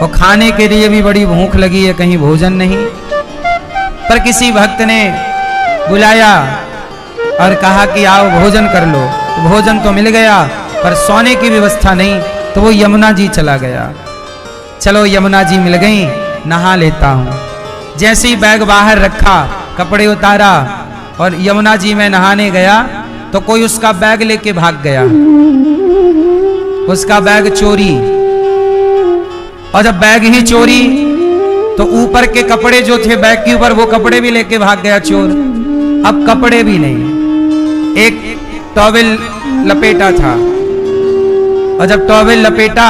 और खाने के लिए भी बड़ी भूख लगी है, कहीं भोजन नहीं। पर किसी भक्त ने बुलाया और कहा कि आओ भोजन कर लो। तो भोजन तो मिल गया पर सोने की व्यवस्था नहीं, तो वो यमुना जी चला गया। चलो यमुना जी मिल गई, नहा लेता हूँ। जैसे ही बैग बाहर रखा, कपड़े उतारा और यमुना जी में नहाने गया तो कोई उसका बैग लेके भाग गया, उसका बैग चोरी। और जब बैग ही चोरी तो ऊपर के कपड़े जो थे बैग के ऊपर, वो कपड़े भी लेके भाग गया चोर। अब कपड़े भी नहीं, एक टॉवेल लपेटा था। और जब टॉवेल लपेटा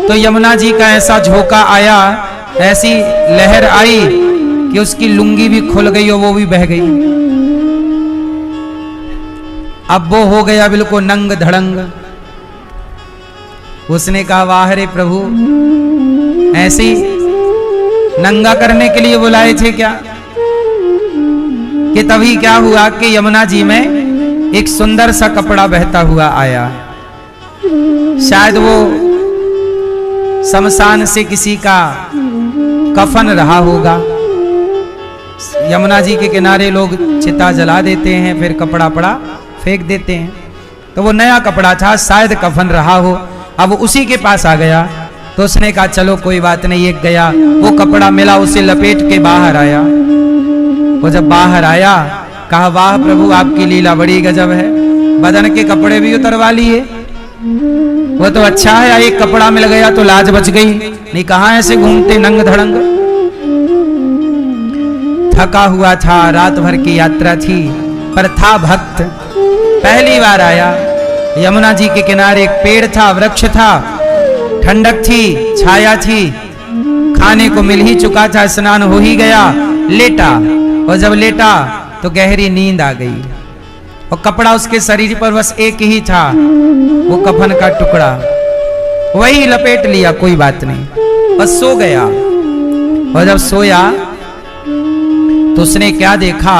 तो यमुना जी का ऐसा झोंका आया, ऐसी लहर आई कि उसकी लुंगी भी खुल गई और वो भी बह गई। अब वो हो गया बिल्कुल नंग धड़ंग। उसने कहा वाह रे प्रभु, ऐसे नंगा करने के लिए बुलाए थे क्या? कि तभी क्या हुआ कि यमुना जी में एक सुंदर सा कपड़ा बहता हुआ आया। शायद वो शमशान से किसी का कफन रहा होगा। यमुना जी के किनारे लोग चिता जला देते हैं, फिर कपड़ा पड़ा फेंक देते हैं। तो वो नया कपड़ा था, शायद कफन रहा हो। अब उसी के पास आ गया तो उसने कहा चलो कोई बात नहीं। एक गया, वो कपड़ा मिला, उसे लपेट के बाहर आया। वो जब बाहर आया कहा वाह प्रभु, आपकी लीला बड़ी गजब है, बदन के कपड़े भी उतरवा लिए। वो तो अच्छा है, एक कपड़ा मिल गया तो लाज बच गई, नहीं कहां ऐसे घूमते नंग धड़ंग। थका हुआ था, रात भर की यात्रा थी, पर था भक्त। पहली बार आया। यमुना जी के किनारे एक पेड़ था, वृक्ष था, ठंडक थी, छाया थी, खाने को मिल ही चुका था, स्नान हो ही गया। लेटा, और जब लेटा तो गहरी नींद आ गई। और कपड़ा उसके शरीर पर बस एक ही था, वो कफन का टुकड़ा, वही लपेट लिया, कोई बात नहीं, बस सो गया। और जब सोया तो उसने क्या देखा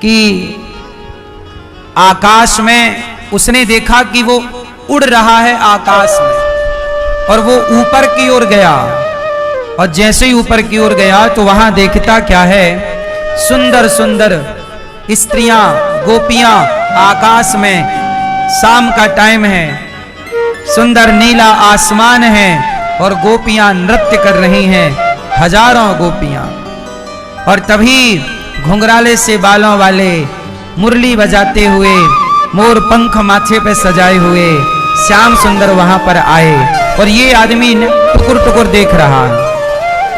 कि आकाश में, उसने देखा कि वो उड़ रहा है आकाश में, और वो ऊपर की ओर गया। और जैसे ही ऊपर की ओर गया तो वहां देखता क्या है, सुंदर सुंदर स्त्रियां, गोपियां आकाश में, शाम का टाइम है, सुंदर नीला आसमान है और गोपियां नृत्य कर रही हैं, हजारों गोपियां। और तभी घुंघराले से बालों वाले, मुरली बजाते हुए, मोर पंख माथे पे सजाए हुए श्याम सुंदर वहां पर आए। और ये आदमी टुकुर टुकुर देख रहा है।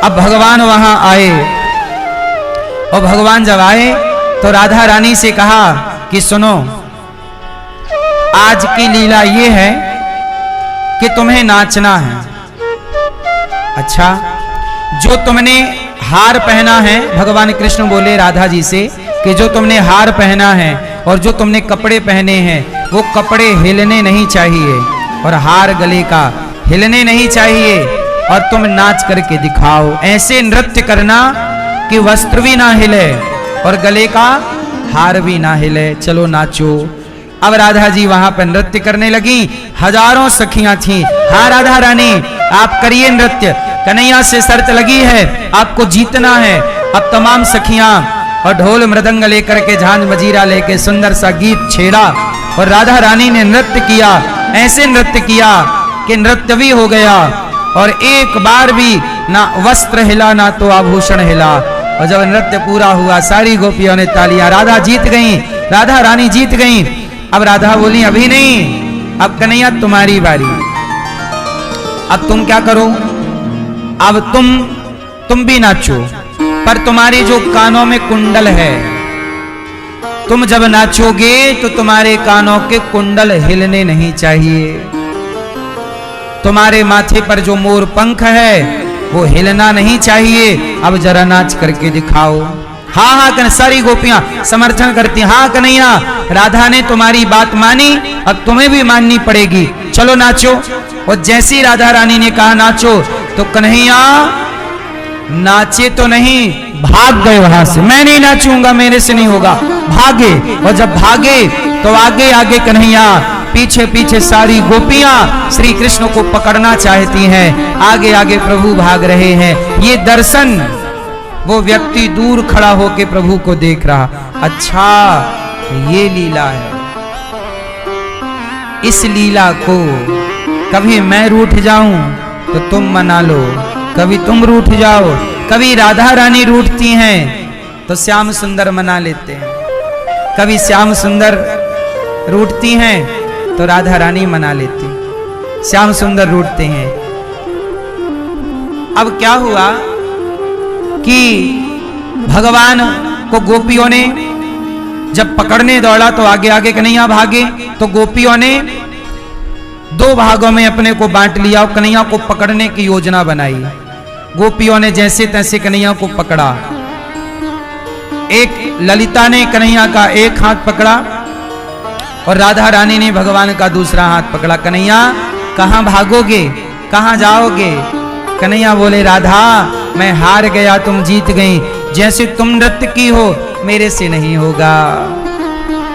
अब भगवान वहां आए, और भगवान जब आए तो राधा रानी से कहा कि सुनो, आज की लीला ये है कि तुम्हें नाचना है। अच्छा, जो तुमने हार पहना है, भगवान कृष्ण बोले राधा जी से कि जो तुमने हार पहना है और जो तुमने कपड़े पहने हैं, वो कपड़े हिलने नहीं चाहिए, और हार गले का हिलने नहीं चाहिए, और तुम नाच करके दिखाओ। ऐसे नृत्य करना कि वस्त्र भी ना हिले और गले का हार भी ना हिले। चलो नाचो। अब राधा जी वहां पर नृत्य करने लगी, हजारों सखियां थीं। हाँ राधा रानी, आप करिए नृत्य, कन्हैया से शर्त लगी है, आपको जीतना है। अब तमाम सखियां और ढोल मृदंग लेकर के, झांझ मजीरा लेके सुंदर सा गीत छेड़ा, और राधा रानी ने नृत्य किया। ऐसे नृत्य किया कि नृत्य भी हो गया, और एक बार भी ना वस्त्र हिला ना तो आभूषण हिला। और जब नृत्य पूरा हुआ, सारी गोपियों ने तालियां, राधा जीत गईं, राधा रानी जीत गईं। अब राधा बोली अभी नहीं, अब कन्हैया तुम्हारी बारी। अब तुम क्या करो, अब तुम भी नाचो, पर तुम्हारे जो कानों में कुंडल है, तुम जब नाचोगे तो तुम्हारे कानों के कुंडल हिलने नहीं चाहिए। तुम्हारे माथे पर जो मोर पंख है वो हिलना नहीं चाहिए। अब जरा नाच करके दिखाओ। हाँ हाँ, सारी गोपियां समर्थन करती, हाँ कन्हैया, राधा ने तुम्हारी बात मानी, अब तुम्हें भी माननी पड़ेगी, चलो नाचो। और जैसी राधा रानी ने कहा नाचो, तो कन्हैया नाचे तो नहीं, भाग गए वहां से। मैं नहीं नाचूंगा, मेरे से नहीं होगा, भागे। और जब भागे तो आगे आगे कन्हैया पीछे पीछे सारी गोपियां श्री कृष्ण को पकड़ना चाहती हैं, आगे आगे प्रभु भाग रहे हैं। ये दर्शन वो व्यक्ति दूर खड़ा होकर प्रभु को देख रहा, अच्छा ये लीला है। इस लीला को कभी मैं रूठ जाऊं तो तुम मना लो, कभी तुम रूठ जाओ, कभी राधा रानी रूठती हैं तो श्याम सुंदर मना लेते हैं, कभी श्याम सुंदर रूठती हैं तो राधा रानी मना लेती, श्याम सुंदर रूठते हैं। अब क्या हुआ कि भगवान को गोपियों ने जब पकड़ने दौड़ा तो आगे आगे कन्हैया भागे, तो गोपियों ने दो भागों में अपने को बांट लिया और कन्हैया को पकड़ने की योजना बनाई। गोपियों ने जैसे तैसे कन्हैया को पकड़ा, एक ललिता ने कन्हैया का एक हाथ पकड़ा और राधा रानी ने भगवान का दूसरा हाथ पकड़ा। कन्हैया कहां भागोगे, कहां जाओगे? कन्हैया बोले, राधा मैं हार गया, तुम जीत गई, जैसे तुम नृत्य की हो मेरे से नहीं होगा।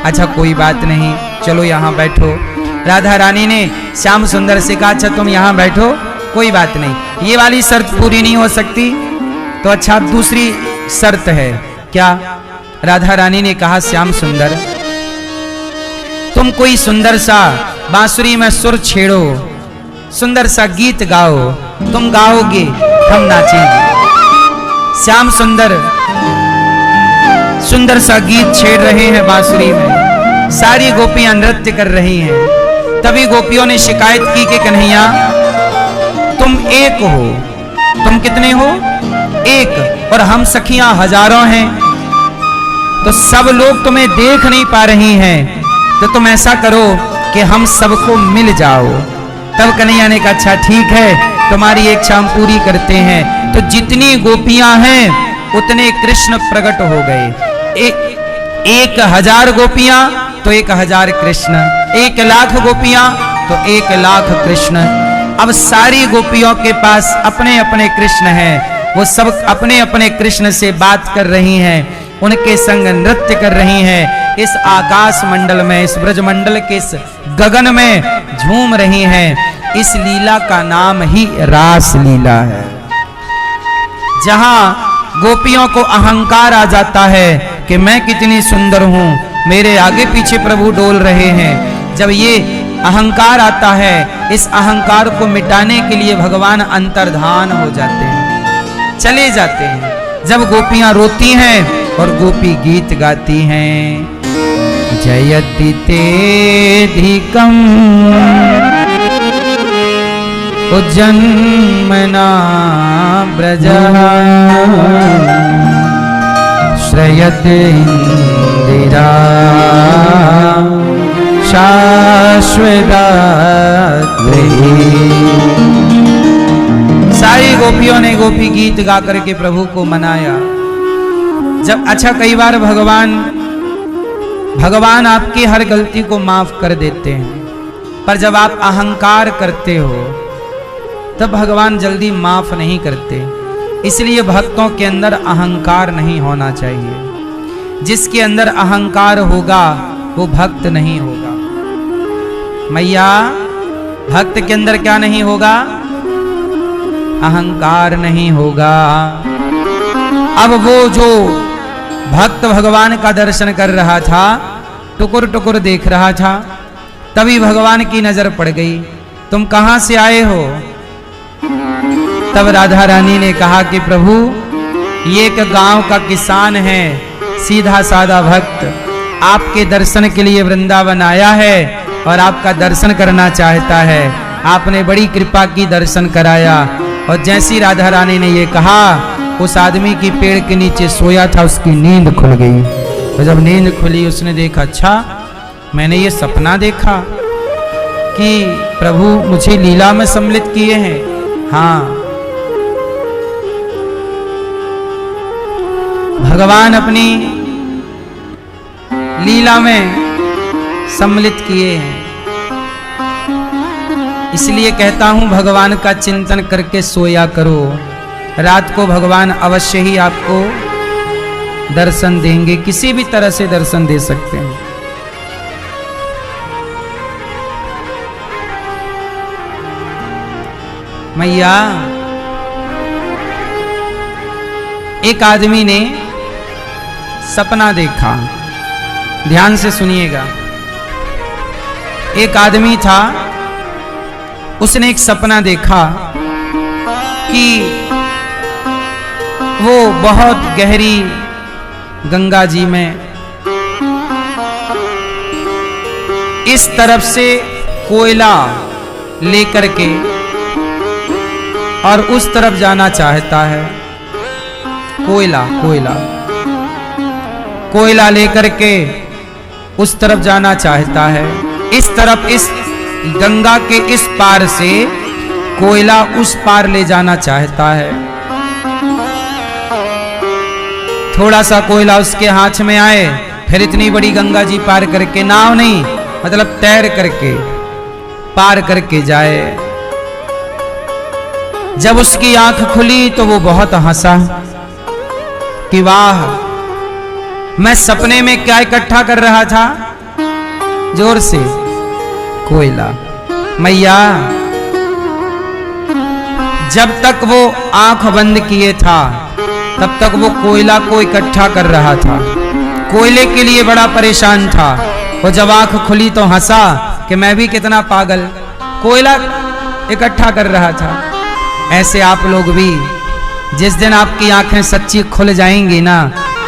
अच्छा कोई बात नहीं, चलो यहाँ बैठो। राधा रानी ने श्याम सुंदर से कहा, अच्छा तुम यहाँ बैठो, कोई बात नहीं, ये वाली शर्त पूरी नहीं हो सकती तो अच्छा अब दूसरी शर्त है। क्या? राधा रानी ने कहा, श्याम सुंदर तुम कोई सुंदर सा बांसुरी में सुर छेड़ो, सुंदर सा गीत गाओ, तुम गाओगे हम नाचेंगे। श्याम सुंदर सुंदर सा गीत छेड़ रहे हैं बांसुरी में, सारी गोपियां नृत्य कर रही हैं। तभी गोपियों ने शिकायत की कि कन्हैया तुम एक हो, तुम कितने हो? एक, और हम सखियां हजारों हैं, तो सब लोग तुम्हें देख नहीं पा रही हैं, तो तुम ऐसा करो कि हम सबको मिल जाओ। तब कन्हैया ने कहा, अच्छा ठीक है, तुम्हारी इच्छा हम पूरी करते हैं। तो जितनी गोपियां हैं उतने कृष्ण प्रकट हो गए। 1000 गोपियां तो 1000 कृष्ण, 1,00,000 गोपियां तो 1,00,000 कृष्ण। अब सारी गोपियों के पास अपने अपने कृष्ण हैं, वो सब अपने अपने कृष्ण से बात कर रही हैं, उनके संग नृत्य कर रही हैं, इस आकाश मंडल में, इस ब्रज मंडल के इस गगन में झूम रही हैं। इस लीला का नाम ही रास लीला है, जहां गोपियों को अहंकार आ जाता है कि मैं कितनी सुंदर हूं, मेरे आगे पीछे प्रभु डोल रहे हैं। जब ये अहंकार आता है, इस अहंकार को मिटाने के लिए भगवान अंतर्धान हो जाते हैं, चले जाते हैं। जब गोपियां रोती हैं और गोपी गीत गाती हैं, जयति तेधिकम उज्जन्मना ब्रजः श्रयते इंदिरा शाश्वता। सारी गोपियों ने गोपी गीत गा करके प्रभु को मनाया। जब अच्छा कई बार भगवान आपकी हर गलती को माफ कर देते हैं, पर जब आप अहंकार करते हो तब भगवान जल्दी माफ नहीं करते। इसलिए भक्तों के अंदर अहंकार नहीं होना चाहिए। जिसके अंदर अहंकार होगा वो भक्त नहीं होगा। मैया, भक्त के अंदर क्या नहीं होगा? अहंकार नहीं होगा। अब वो जो भक्त भगवान का दर्शन कर रहा था, टुकुर टुकुर देख रहा था, तभी भगवान की नजर पड़ गई, तुम कहां से आए हो? तब राधा रानी ने कहा कि प्रभु ये एक गांव का किसान है, सीधा साधा भक्त, आपके दर्शन के लिए वृंदावन आया है और आपका दर्शन करना चाहता है। आपने बड़ी कृपा की, दर्शन कराया। और जैसी राधा रानी ने ये कहा, उस आदमी की पेड़ के नीचे सोया था, उसकी नींद खुल गई। तो जब नींद खुली उसने देखा, अच्छा मैंने ये सपना देखा कि प्रभु मुझे लीला में सम्मिलित किए हैं। हाँ, भगवान अपनी लीला में सम्मिलित किए हैं। इसलिए कहता हूं भगवान का चिंतन करके सोया करो, रात को भगवान अवश्य ही आपको दर्शन देंगे, किसी भी तरह से दर्शन दे सकते हैं। मैया, एक आदमी ने सपना देखा, ध्यान से सुनिएगा। एक आदमी था, उसने एक सपना देखा कि वो बहुत गहरी गंगा जी में इस तरफ से कोयला लेकर के और उस तरफ जाना चाहता है। कोयला कोयला कोयला लेकर के उस तरफ जाना चाहता है। इस तरफ, इस गंगा के इस पार से कोयला उस पार ले जाना चाहता है। थोड़ा सा कोयला उसके हाथ में आए, फिर इतनी बड़ी गंगा जी पार करके, नाव नहीं मतलब तैर करके पार करके जाए। जब उसकी आंख खुली तो वो बहुत हंसा कि वाह, मैं सपने में क्या इकट्ठा कर रहा था? जोर से, कोयला। मैया, जब तक वो आंख बंद किए था तब तक वो कोयला को इकट्ठा कर रहा था, कोयले के लिए बड़ा परेशान था। वो जब आंख खुली तो हंसा कि मैं भी कितना पागल, कोयला इकट्ठा कर रहा था। ऐसे आप लोग भी, जिस दिन आपकी आंखें सच्ची खुल जाएंगी ना,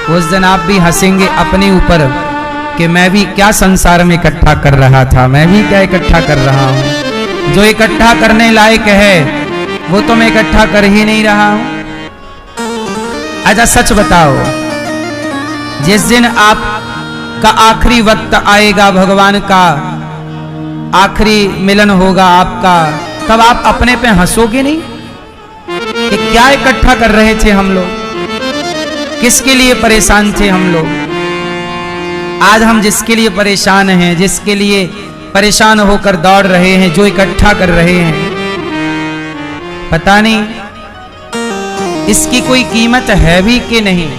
उस दिन आप भी हंसेंगे अपने ऊपर कि मैं भी क्या संसार में इकट्ठा कर रहा था, मैं भी क्या इकट्ठा कर रहा हूं। जो इकट्ठा करने लायक है वो तो मैं इकट्ठा कर ही नहीं रहा हूं। अच्छा सच बताओ, जिस दिन आपका आखिरी वक्त आएगा, भगवान का आखिरी मिलन होगा आपका, तब आप अपने पे हंसोगे नहीं कि क्या इकट्ठा कर रहे थे हम लोग, किसके लिए परेशान थे हम लोग। आज हम जिसके लिए परेशान हैं, जिसके लिए परेशान होकर दौड़ रहे हैं, जो इकट्ठा कर रहे हैं, पता नहीं इसकी कोई कीमत है भी कि नहीं।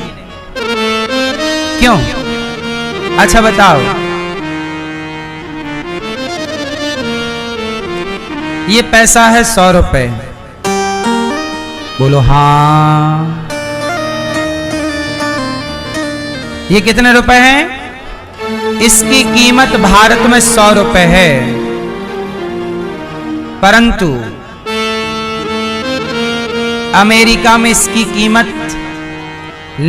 क्यों? अच्छा बताओ, ये पैसा है 100 रुपए, बोलो हाँ। ये कितने रुपए हैं? इसकी कीमत भारत में 100 रुपए है, परंतु अमेरिका में इसकी कीमत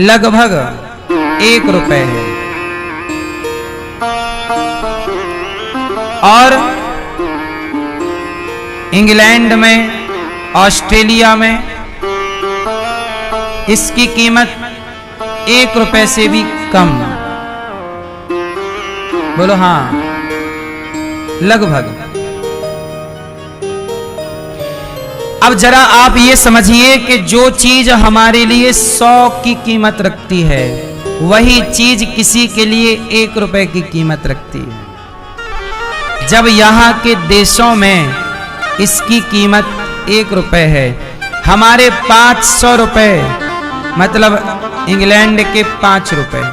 लगभग 1 रुपए है। और इंग्लैंड में, ऑस्ट्रेलिया में इसकी कीमत 1 रुपए से भी कम, बोलो हाँ, लगभग। अब जरा आप ये समझिए कि जो चीज हमारे लिए 100 की कीमत रखती है, वही चीज किसी के लिए 1 रुपए की कीमत रखती है। जब यहाँ के देशों में इसकी कीमत 1 रुपए है, हमारे 500 रुपए, मतलब इंग्लैंड के 5 रुपए,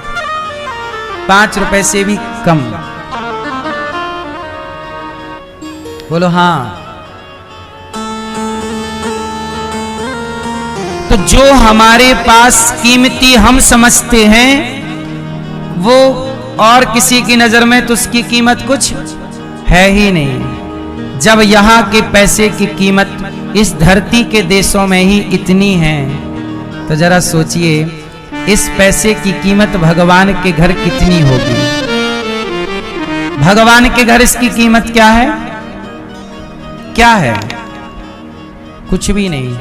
5 रुपए से भी कम, बोलो हाँ। तो जो हमारे पास कीमती हम समझते हैं, वो और किसी की नजर में तो उसकी कीमत कुछ है ही नहीं। जब यहाँ के पैसे की कीमत इस धरती के देशों में ही इतनी है, तो जरा सोचिए इस पैसे की कीमत भगवान के घर कितनी होगी। भगवान के घर इसकी कीमत क्या है? क्या है? कुछ भी नहीं।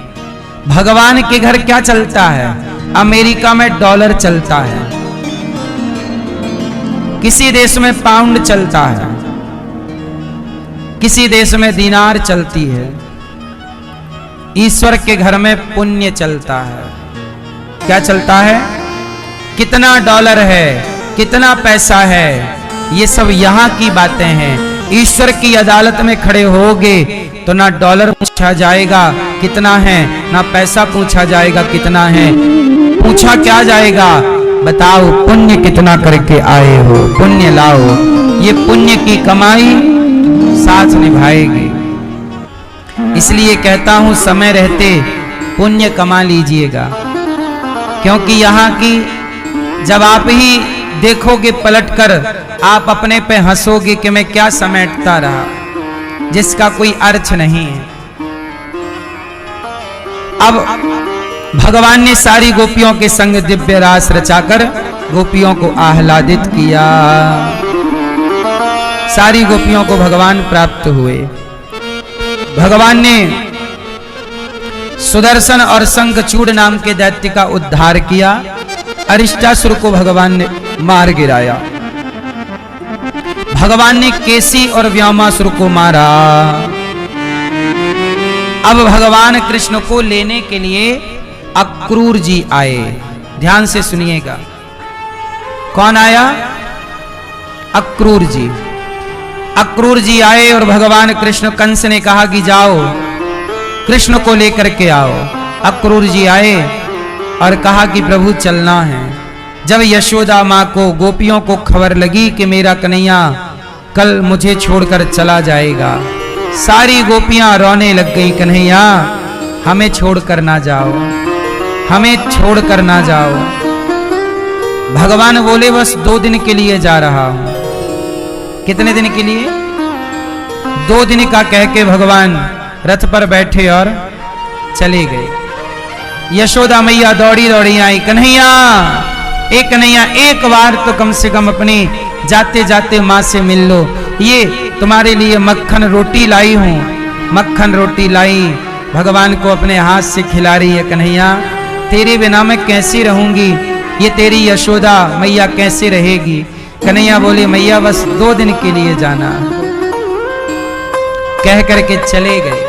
भगवान के घर क्या चलता है? अमेरिका में डॉलर चलता है, किसी देश में पाउंड चलता है, किसी देश में दीनार चलती है। ईश्वर के घर में पुण्य चलता है। क्या चलता है? कितना डॉलर है, कितना पैसा है, ये सब यहाँ की बातें हैं। ईश्वर की अदालत में खड़े होगे तो ना डॉलर पूछा जाएगा कितना है, ना पैसा पूछा जाएगा कितना है। पूछा क्या जाएगा? बताओ पुण्य कितना करके आए हो, पुण्य लाओ। ये पुण्य की कमाई साथ निभाएगी। इसलिए कहता हूं समय रहते पुण्य कमा लीजिएगा, क्योंकि यहाँ की जब आप ही देखोगे पलटकर, आप अपने पे हंसोगे कि मैं क्या समेटता रहा, जिसका कोई अर्थ नहीं है। अब भगवान ने सारी गोपियों के संग दिव्य रास रचाकर गोपियों को आह्लादित किया। सारी गोपियों को भगवान प्राप्त हुए। भगवान ने सुदर्शन और शंखचूड़ नाम के दैत्य का उद्धार किया। अरिष्टासुर को भगवान ने मार गिराया। भगवान ने केसी और व्योमासुर को मारा। अब भगवान कृष्ण को लेने के लिए अक्रूर जी आए। ध्यान से सुनिएगा, कौन आया? अक्रूर जी। अक्रूर जी आए और भगवान कृष्ण, कंस ने कहा कि जाओ कृष्ण को लेकर के आओ। अक्रूर जी आए और कहा कि प्रभु चलना है। जब यशोदा माँ को, गोपियों को खबर लगी कि मेरा कन्हैया कल मुझे छोड़कर चला जाएगा, सारी गोपियां रोने लग गई, कन्हैया हमें छोड़कर ना जाओ, हमें छोड़कर ना जाओ। भगवान बोले बस 2 दिन के लिए जा रहा हूं। कितने दिन के लिए? 2 दिन का कह के भगवान रथ पर बैठे और चले गए। यशोदा मैया दौड़ी दौड़ी आई, कन्हैया कन्हैया एक बार तो कम से कम अपनी जाते जाते माँ से मिल लो। ये तुम्हारे लिए मक्खन रोटी लाई हूं, मक्खन रोटी लाई, भगवान को अपने हाथ से खिला रही है। कन्हैया तेरे बिना मैं कैसे रहूंगी, ये तेरी यशोदा मैया कैसे रहेगी? कन्हैया बोले मैया बस 2 दिन के लिए जाना, कह करके चले गए।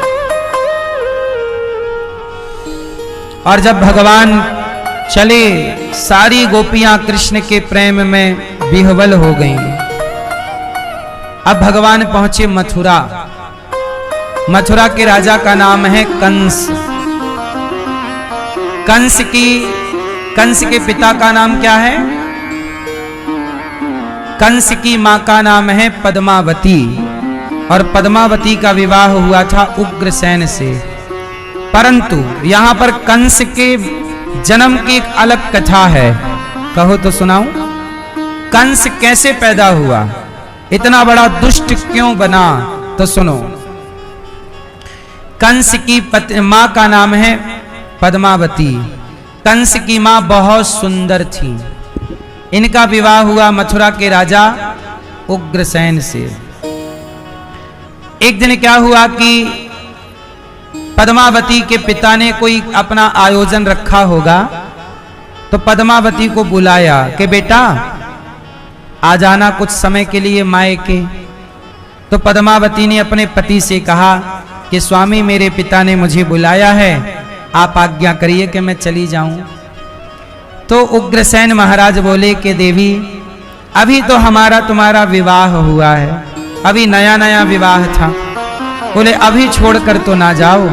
और जब भगवान चले, सारी गोपियां कृष्ण के प्रेम में विह्वल हो गईं। अब भगवान पहुंचे मथुरा। मथुरा के राजा का नाम है कंस। कंस के पिता का नाम क्या है? कंस की मां का नाम है पद्मावती, और पद्मावती का विवाह हुआ था उग्रसेन से। परंतु यहां पर कंस के जन्म की एक अलग कथा है, कहो तो सुनाऊं। कंस कैसे पैदा हुआ, इतना बड़ा दुष्ट क्यों बना, तो सुनो। कंस की मां का नाम है पद्मावती। कंस की मां बहुत सुंदर थी। इनका विवाह हुआ मथुरा के राजा उग्रसेन से। एक दिन क्या हुआ कि पद्मावती के पिता ने कोई अपना आयोजन रखा होगा, तो पद्मावती को बुलाया कि बेटा आ जाना कुछ समय के लिए मायके। तो पद्मावती ने अपने पति से कहा कि स्वामी मेरे पिता ने मुझे बुलाया है, आप आज्ञा करिए कि मैं चली जाऊं। तो उग्रसेन महाराज बोले कि देवी अभी तो हमारा तुम्हारा विवाह हुआ है, अभी नया नया विवाह था, बोले अभी छोड़कर तो ना जाओ।